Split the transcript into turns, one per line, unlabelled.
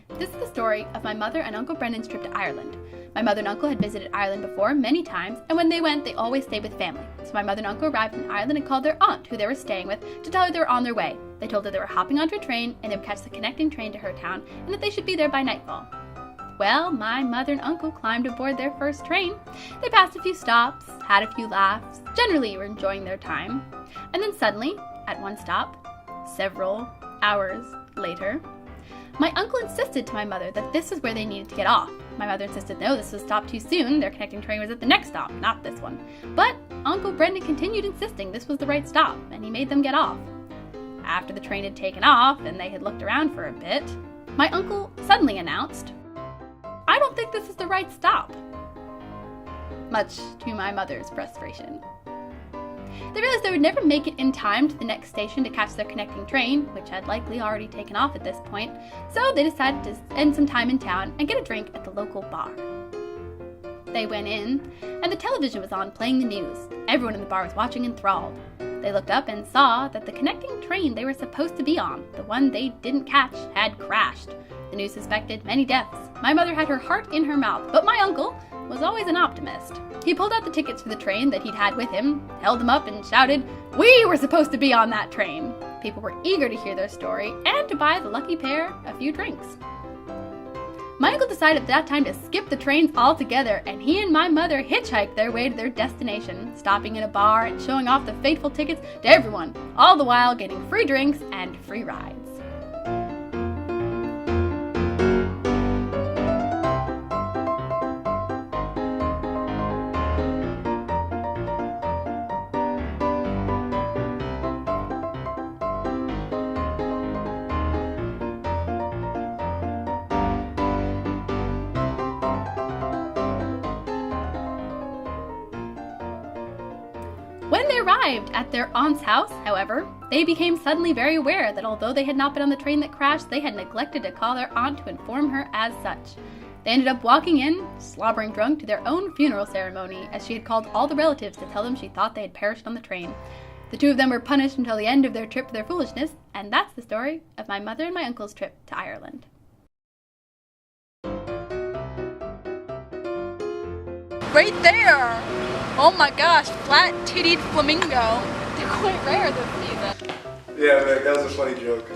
This is the story of my mother and Uncle Brendan's trip to Ireland. My mother and uncle had visited Ireland before many times, and when they went, they always stayed with family. So my mother and uncle arrived in Ireland and called their aunt, who they were staying with, to tell her they were on their way. They told her they were hopping onto a train and they would catch the connecting train to her town, and that they should be there by nightfall. Well, my mother and uncle climbed aboard their first train. They passed a few stops, had a few laughs, generally were enjoying their time. And then suddenly, at one stop, several hours later, my uncle insisted to my mother that this was where they needed to get off. My mother insisted no, this was a stop too soon. Their connecting train was at the next stop, not this one. But Uncle Brendan continued insisting this was the right stop, and he made them get off. After the train had taken off and they had looked around for a bit, my uncle suddenly announced, "I don't think this is the right stop," much to my mother's frustration. They realized they would never make it in time to the next station to catch their connecting train, which had likely already taken off at this point, so they decided to spend some time in town and get a drink at the local bar. They went in, and the television was on playing the news. Everyone in the bar was watching enthralled. They looked up and saw that the connecting train they were supposed to be on, the one they didn't catch, had crashed. The news suspected many deaths. My mother had her heart in her mouth, but my uncle was always an optimist. He pulled out the tickets for the train that he'd had with him, held them up, and shouted, "We were supposed to be on that train!" People were eager to hear their story and to buy the lucky pair a few drinks. My uncle decided at that time to skip the trains altogether, and he and my mother hitchhiked their way to their destination, stopping in a bar and showing off the fateful tickets to everyone, all the while getting free drinks and free rides. When they arrived at their aunt's house, however, they became suddenly very aware that although they had not been on the train that crashed, they had neglected to call their aunt to inform her as such. They ended up walking in, slobbering drunk, to their own funeral ceremony, as she had called all the relatives to tell them she thought they had perished on the train. The two of them were punished until the end of their trip for their foolishness, and that's the story of my mother and my uncle's trip to Ireland. Right there! Oh my gosh, flat-tittied flamingo. They're quite rare this season.
Yeah, that was a funny joke.